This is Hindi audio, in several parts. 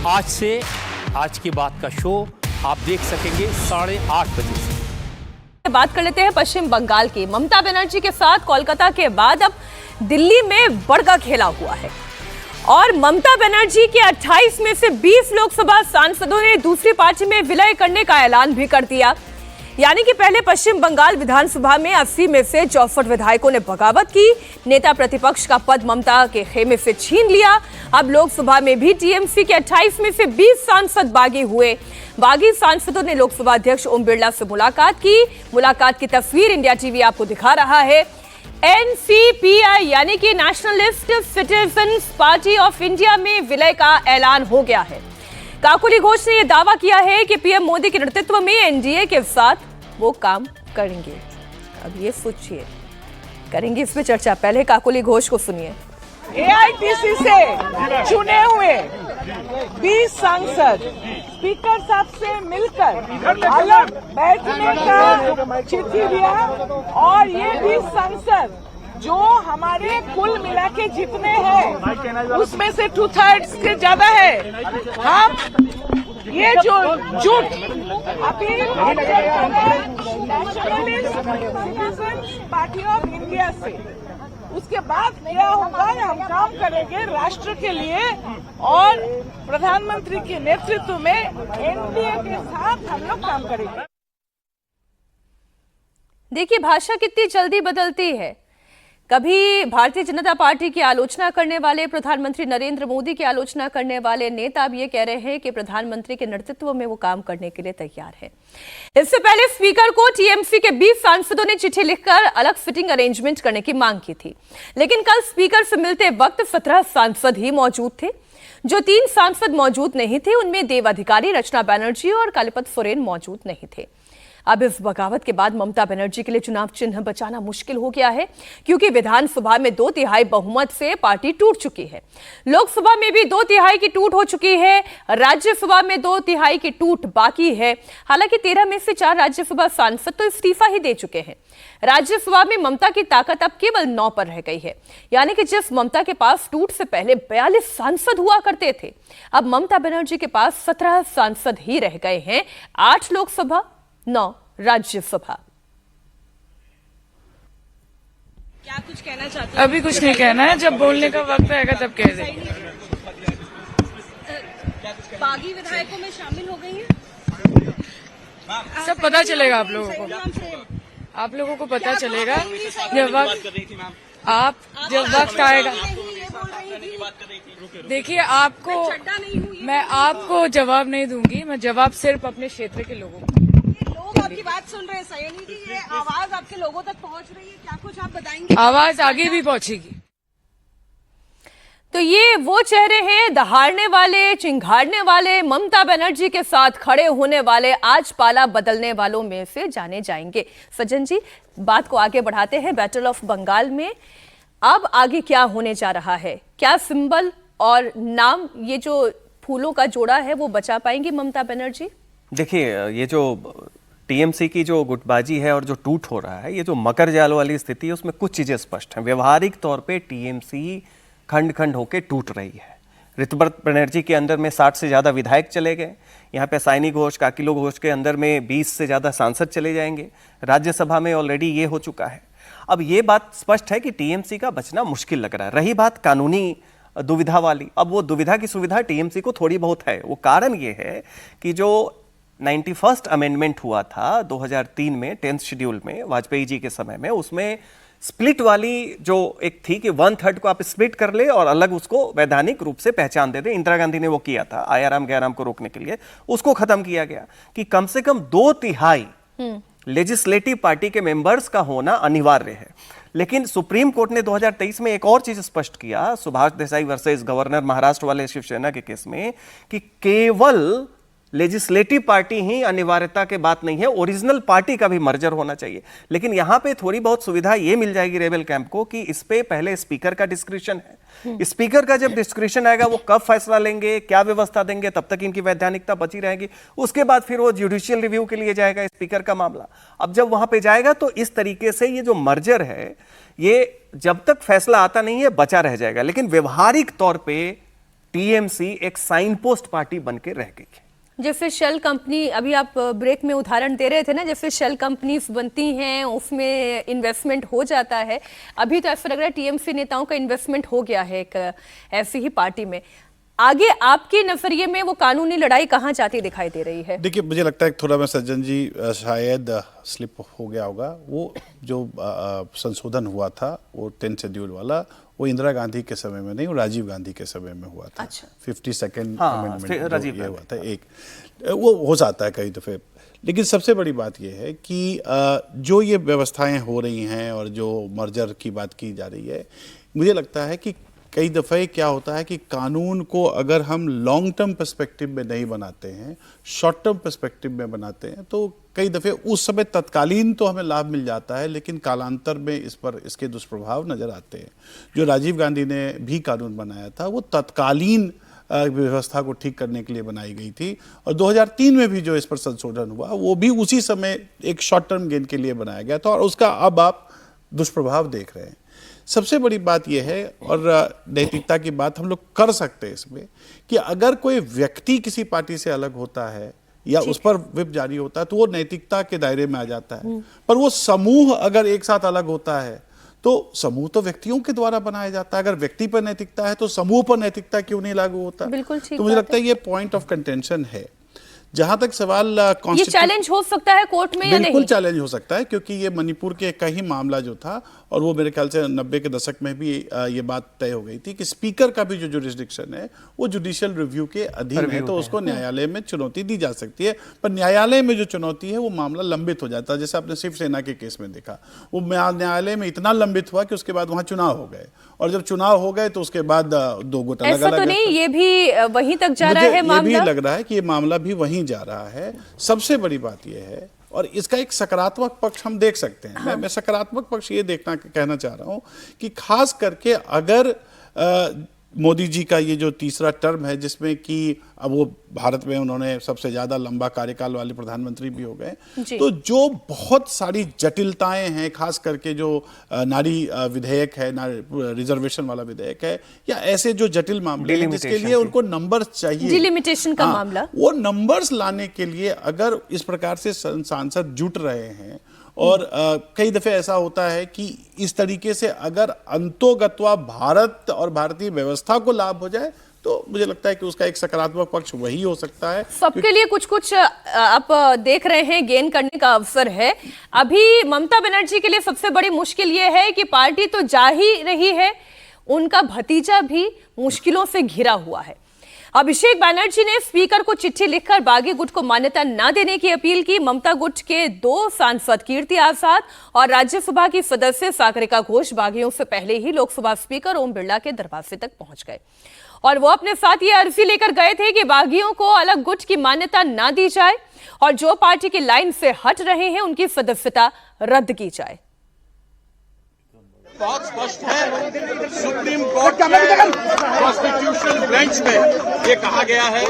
आज से आज की बात का शो आप देख सकेंगे 8:30 बजे से। बात कर लेते हैं पश्चिम बंगाल की। ममता बनर्जी के साथ कोलकाता के बाद अब दिल्ली में बड़का खेला हुआ है और ममता बनर्जी के 28 में से 20 लोकसभा सांसदों ने दूसरी पार्टी में विलय करने का ऐलान भी कर दिया। यानी कि पहले पश्चिम बंगाल विधानसभा में 80 में से 64 विधायकों ने बगावत की, नेता प्रतिपक्ष का पद ममता के खेमे से छीन लिया। अब लोकसभा में भी टीएमसी के 28 में से 20 सांसद बागी हुए। बागी सांसदों ने लोकसभा अध्यक्ष ओम बिरला से मुलाकात की। मुलाकात की तस्वीर इंडिया टीवी आपको दिखा रहा है। एनसीपीआई यानी कि nationalist citizens party of India में विलय का ऐलान हो गया है। काकोली घोष ने यह दावा किया है कि पीएम मोदी के नेतृत्व में एनडीए के साथ वो काम करेंगे। अब ये सोचिए, करेंगे इस पे चर्चा। पहले काकोली घोष को सुनिए। एआईटीसी से चुने हुए 20 सांसद स्पीकर साहब से मिलकर अलग बैठने का चिट्ठी दिया और ये 20 सांसद जो हमारे कुल मिला के जितने हैं उसमें से 2/3 से ज्यादा है। हम ये जो जुट appeal nationalist party of India से, उसके बाद क्या होगा, हम काम करेंगे राष्ट्र के लिए और प्रधानमंत्री के नेतृत्व में एनडीए के साथ हम लोग काम करेंगे। देखिए भाषा कितनी जल्दी बदलती है। कभी भारतीय जनता पार्टी की आलोचना करने वाले, प्रधानमंत्री नरेंद्र मोदी की आलोचना करने वाले नेता अब ये कह रहे हैं कि प्रधानमंत्री के नेतृत्व में वो काम करने के लिए तैयार है। इससे पहले स्पीकर को टीएमसी के 20 सांसदों ने चिट्ठी लिखकर अलग सिटिंग अरेंजमेंट करने की मांग की थी, लेकिन कल स्पीकर से मिलते वक्त 17 सांसद ही मौजूद थे। जो 3 सांसद मौजूद नहीं थे उनमें देव अधिकारी, रचना बनर्जी और कालीपत सोरेन मौजूद नहीं थे। अब इस बगावत के बाद ममता बनर्जी के लिए चुनाव चिन्ह बचाना मुश्किल हो गया है, क्योंकि विधानसभा में 2/3 बहुमत से पार्टी टूट चुकी है। लोकसभा में भी 2/3 की टूट हो चुकी है। राज्यसभा में 2/3 की टूट बाकी है। हालांकि 13 में से 4 राज्यसभा सांसद तो इस्तीफा ही दे चुके हैं। राज्यसभा में ममता की ताकत अब केवल 9 पर रह गई है। यानी कि जिस ममता के पास टूट से पहले 42 सांसद हुआ करते थे, अब ममता बनर्जी के पास 17 सांसद ही रह गए हैं। 8 लोकसभा, 9 राज्यसभा। क्या कुछ कहना चाहते हैं? अभी कुछ नहीं कहना है, जब बोलने का वक्त आएगा तब कह देंगे। बागी विधायकों में शामिल हो गई हैं? सब पता चलेगा आप लोगों को। आप लोगों को पता चलेगा जब वक्त आएगा। देखिए, आपको मैं आपको जवाब नहीं दूंगी। मैं जवाब सिर्फ अपने क्षेत्र के लोगों को। आपकी बात सुन रहे हैं, सयानी की ये आवाज आपके लोगों तक पहुंच रही है, क्या कुछ आप बताएंगे? आवाज आगे भी पहुंचेगी। तो ये वो चेहरे हैं, दहाड़ने वाले, चिंघाड़ने वाले, ममता बनर्जी के साथ खड़े होने वाले, आज पाला बदलने वालों में से जाने जाएंगे। सज्जन जी, बात को आगे बढ़ाते हैं। बैटल ऑफ बंगाल में अब आगे क्या होने जा रहा है? क्या सिंबल और नाम, ये जो फूलों का जोड़ा है, वो बचा पाएंगी ममता बनर्जी? देखिए, ये जो टीएमसी की जो गुटबाजी है और जो टूट हो रहा है, ये जो मकर जाल वाली स्थिति है, उसमें कुछ चीजें स्पष्ट हैं। व्यवहारिक तौर पे टीएमसी खंड खंड होकर टूट रही है। ऋतुव्रत बनर्जी के अंदर में 60 से ज़्यादा विधायक चले गए। यहाँ पे साइनी घोष, काकिलो घोष के अंदर में 20 से ज़्यादा सांसद चले जाएंगे। राज्यसभा में ऑलरेडी ये हो चुका है। अब ये बात स्पष्ट है कि टीएमसी का बचना मुश्किल लग रहा है। रही बात कानूनी दुविधा वाली, अब वो दुविधा की सुविधा टीएमसी को थोड़ी बहुत है। वो कारण ये है कि जो 91st अमेंडमेंट हुआ था 2003 में 10th शेड्यूल में, वाजपेयी जी के समय में, उसमें स्प्लिट वाली जो एक थी कि 1/3 को आप स्प्लिट कर ले और अलग उसको वैधानिक रूप से पहचान दे दे। इंदिरा गांधी ने वो किया था आयाराम गैराम को रोकने के लिए। उसको खत्म किया गया कि कम से कम 2/3 लेजिस्लेटिव पार्टी के मेंबर्स का होना अनिवार्य है। लेकिन सुप्रीम कोर्ट ने 2023 में एक और चीज स्पष्ट किया, सुभाष देसाई वर्सेस गवर्नर महाराष्ट्र वाले शिवसेना के केस में, कि केवल लेजिस्लेटिव पार्टी ही अनिवार्यता के बात नहीं है, ओरिजिनल पार्टी का भी मर्जर होना चाहिए। लेकिन यहां पे थोड़ी बहुत सुविधा ये मिल जाएगी रेबल कैंप को कि इस पे पहले स्पीकर का डिस्क्रिप्शन है। स्पीकर का जब डिस्क्रिप्शन आएगा, वो कब फैसला लेंगे, क्या व्यवस्था देंगे, तब तक इनकी वैधानिकता बची रहेगी। उसके बाद फिर वो जुडिशियल रिव्यू के लिए जाएगा स्पीकर का मामला। अब जब वहां पे जाएगा तो इस तरीके से ये जो मर्जर है, ये जब तक फैसला आता नहीं है बचा रह जाएगा। लेकिन व्यवहारिक तौर पे टीएमसी एक साइन पोस्ट पार्टी बन के रह गई है। जैसे शेल कंपनी, अभी आप ब्रेक में उदाहरण दे रहे थे ना, जैसे शेल कंपनीज बनती हैं उसमें इन्वेस्टमेंट हो जाता है, अभी तो ऐसा लग रहा है टीएमसी नेताओं का इन्वेस्टमेंट हो गया है एक ऐसी ही पार्टी में। आगे आपके नजरिए में वो कानूनी लड़ाई कहाँ जाती दिखाई दे रही है? देखिए, मुझे लगता है थोड़ा मैं सज्जन जी शायद स्लिप हो गया होगा। वो जो संशोधन हुआ था वो 10 शेड्यूल वाला, वो इंदिरा गांधी के समय में नहीं, वो राजीव गांधी के समय में हुआ था। अच्छा। 52nd हाँ, राजीव ये हुआ था एक, वो हो जाता है कई दफे। लेकिन सबसे बड़ी बात यह है कि जो ये व्यवस्थाएं हो रही हैं और जो मर्जर की बात की जा रही है, मुझे लगता है कि कई दफ़े क्या होता है कि कानून को अगर हम लॉन्ग टर्म पर्सपेक्टिव में नहीं बनाते हैं, शॉर्ट टर्म पर्सपेक्टिव में बनाते हैं, तो कई दफ़े उस समय तत्कालीन तो हमें लाभ मिल जाता है, लेकिन कालांतर में इस पर इसके दुष्प्रभाव नज़र आते हैं। जो राजीव गांधी ने भी कानून बनाया था वो तत्कालीन व्यवस्था को ठीक करने के लिए बनाई गई थी, और 2003 में भी जो इस पर संशोधन हुआ वो भी उसी समय एक शॉर्ट टर्म गेन के लिए बनाया गया था, और उसका अब आप दुष्प्रभाव देख रहे हैं। सबसे बड़ी बात यह है, और नैतिकता की बात हम लोग कर सकते हैं इसमें, कि अगर कोई व्यक्ति किसी पार्टी से अलग होता है या उस पर व्हिप जारी होता है तो वो नैतिकता के दायरे में आ जाता है। पर वो समूह अगर एक साथ अलग होता है तो समूह तो व्यक्तियों के द्वारा बनाया जाता है। अगर व्यक्ति पर नैतिकता है तो समूह पर नैतिकता क्यों नहीं लागू होता? बिल्कुल ठीक। तो मुझे लगता है ये पॉइंट ऑफ कंटेंशन है। जहां तक सवाल ये चैलेंज हो सकता है कोर्ट में या नहीं? बिल्कुल चैलेंज हो सकता है, क्योंकि ये मणिपुर के का ही मामला जो था, और वो मेरे ख्याल से 90 के दशक में भी ये बात तय हो गई थी कि स्पीकर का भी जो जुरिस्डिक्शन है वो जुडिशियल रिव्यू के अधीन है, तो उसको न्यायालय में चुनौती दी जा सकती है। पर न्यायालय में जो चुनौती है वो मामला लंबित हो जाता है। जैसे आपने शिवसेना के केस में देखा, वो न्यायालय में इतना लंबित हुआ कि उसके बाद वहां चुनाव हो गए, और जब चुनाव हो गए तो उसके बाद दो गुट अलग अलग। ऐसा तो नहीं, ये भी वहीं तक जा रहा है मामला? ये भी लग रहा है कि ये मामला भी वहीं जा रहा है। सबसे बड़ी बात यह है, और इसका एक सकारात्मक पक्ष हम देख सकते हैं। मैं सकारात्मक पक्ष ये कहना चाह रहा हूं कि खास करके अगर मोदी जी का ये जो तीसरा टर्म है, जिसमें कि अब वो भारत में उन्होंने सबसे ज्यादा लंबा कार्यकाल वाले प्रधानमंत्री भी हो गए, तो जो बहुत सारी जटिलताएं हैं, खास करके जो नारी विधेयक है, रिजर्वेशन वाला विधेयक है, या ऐसे जो जटिल मामले हैं जिसके लिए उनको नंबर्स चाहिए, डिलिमिटेशन का मामला, वो नंबर्स लाने के लिए अगर इस प्रकार से सांसद जुट रहे हैं, और कई दफे ऐसा होता है कि इस तरीके से अगर अंतोगत्वा भारत और भारतीय व्यवस्था को लाभ हो जाए, तो मुझे लगता है कि उसका एक सकारात्मक पक्ष वही हो सकता है। सबके लिए कुछ कुछ आप देख रहे हैं गेन करने का अवसर है। अभी ममता बनर्जी के लिए सबसे बड़ी मुश्किल यह है कि पार्टी तो जा ही रही है, उनका भतीजा भी मुश्किलों से घिरा हुआ है। अभिषेक बनर्जी ने स्पीकर को चिट्ठी लिखकर बागी गुट को मान्यता न देने की अपील की। ममता गुट के 2 सांसद कीर्ति आजाद और राज्यसभा की सदस्य सागरिका घोष बागियों से पहले ही लोकसभा स्पीकर ओम बिरला के दरवाजे तक पहुंच गए, और वो अपने साथ ये अर्जी लेकर गए थे कि बागियों को अलग गुट की मान्यता न दी जाए, और जो पार्टी की लाइन से हट रहे हैं उनकी सदस्यता रद्द की जाए। बहुत स्पष्ट है, सुप्रीम कोर्ट के कॉन्स्टिट्यूशन बेंच में ये कहा गया है,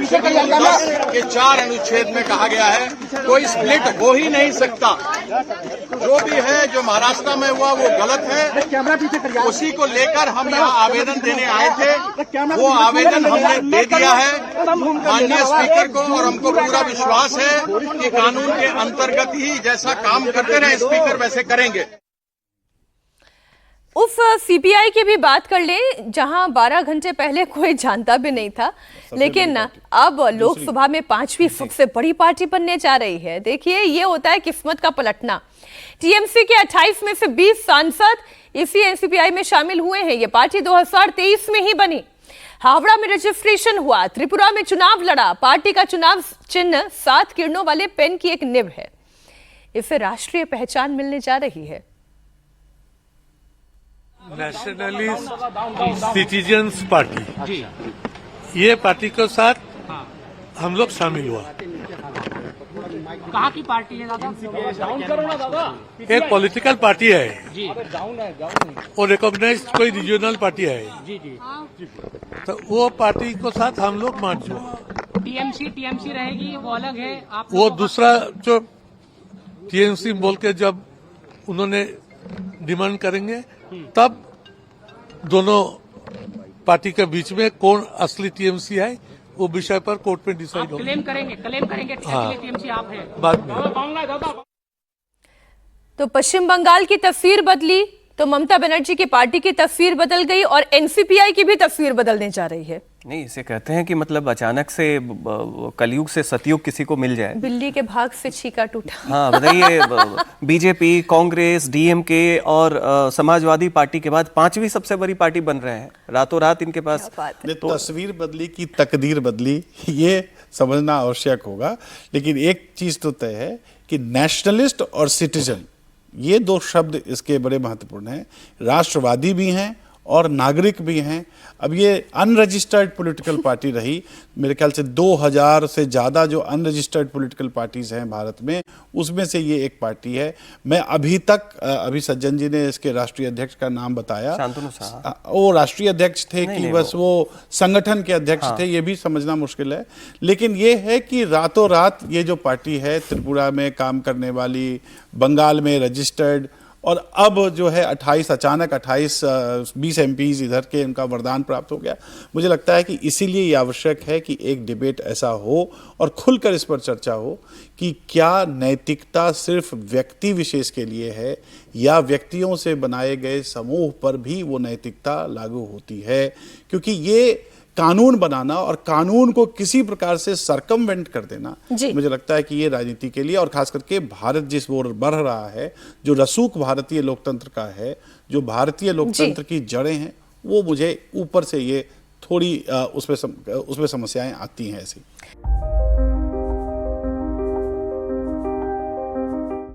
शेड्यूल 10 के 4 अनुच्छेद में कहा गया है कोई स्प्लिट हो ही नहीं सकता। जो भी है, जो महाराष्ट्र में हुआ वो गलत है, उसी को लेकर हम यहाँ आवेदन देने आए थे। वो आवेदन हमने दे दिया है माननीय स्पीकर को, और हमको पूरा विश्वास है कि कानून के अंतर्गत ही जैसा काम करते रहे स्पीकर वैसे करेंगे। उस सीपीआई की भी बात कर ले जहां 12 घंटे पहले कोई जानता भी नहीं था, लेकिन अब लोकसभा में 5वीं सबसे बड़ी पार्टी बनने जा रही है। देखिए, ये होता है किस्मत का पलटना। टीएमसी के 28 में से 20 सांसद इसी एनसीपीआई में शामिल हुए हैं। ये पार्टी 2023 में ही बनी। हावड़ा में रजिस्ट्रेशन हुआ, त्रिपुरा में चुनाव लड़ा। पार्टी का चुनाव चिन्ह 7 किरणों वाले पेन की एक निब है। इसे राष्ट्रीय पहचान मिलने जा रही है। नेशनलिस्ट सिटीजन्स पार्टी, ये पार्टी के साथ हम लोग शामिल हुआ। कहाँ की पार्टी है दादा? एक पॉलिटिकल पार्टी है जी, और रिकॉग्नाइज कोई रीजनल पार्टी है जी जी, तो वो पार्टी के साथ हम लोग मर्ज हुआ। टीएमसी रहेगी, वो अलग है। आप वो दूसरा जो टीएमसी बोल के जब उन्होंने डिमांड करेंगे, तब दोनों पार्टी के बीच में कौन असली टीएमसी है, वो विषय पर कोर्ट में डिसाइड आप होगा। क्लेम करेंगे हाँ। टीएमसी आप है बाद में तो पश्चिम बंगाल की तस्वीर बदली तो ममता बनर्जी की पार्टी की तस्वीर बदल गई और एनसीपीआई की भी तस्वीर बदलने जा रही है। नहीं, इसे कहते हैं कि मतलब अचानक से कलयुग से सतयुग किसी को मिल जाए। बिल्ली के भाग से छीका टूटा। हाँ बताइए, बीजेपी, कांग्रेस, डीएमके और समाजवादी पार्टी के बाद 5वीं सबसे बड़ी पार्टी बन रहे हैं रातों रात इनके पास। तस्वीर बदली की तकदीर बदली, ये समझना आवश्यक होगा। लेकिन एक चीज तो तय है कि नेशनलिस्ट और सिटीजन, ये दो शब्द इसके बड़े महत्वपूर्ण हैं। राष्ट्रवादी भी हैं और नागरिक भी हैं। अब ये अनरजिस्टर्ड पॉलिटिकल पार्टी रही, मेरे ख्याल से 2000 से ज़्यादा जो अनरजिस्टर्ड पॉलिटिकल पार्टीज हैं भारत में, उसमें से ये एक पार्टी है। मैं अभी तक, अभी सज्जन जी ने इसके राष्ट्रीय अध्यक्ष का नाम बताया, शांतनु साहा, वो राष्ट्रीय अध्यक्ष थे कि नहीं, बस वो संगठन के अध्यक्ष थे, ये भी समझना मुश्किल है। लेकिन ये है कि रातों रात ये जो पार्टी है, त्रिपुरा में काम करने वाली, बंगाल में रजिस्टर्ड, और अब जो है 20 एमपीज इधर के, उनका वरदान प्राप्त हो गया। मुझे लगता है कि इसीलिए ये आवश्यक है कि एक डिबेट ऐसा हो और खुलकर इस पर चर्चा हो कि क्या नैतिकता सिर्फ व्यक्ति विशेष के लिए है या व्यक्तियों से बनाए गए समूह पर भी वो नैतिकता लागू होती है। क्योंकि ये कानून बनाना और कानून को किसी प्रकार से सरकमवेंट कर देना, मुझे लगता है कि ये राजनीति के लिए, और खास करके भारत जिस ओर बढ़ रहा है, जो रसूख भारतीय लोकतंत्र का है, जो भारतीय लोकतंत्र की जड़ें हैं, वो मुझे ऊपर से ये थोड़ी उसमें समस्याएं आती हैं ऐसी।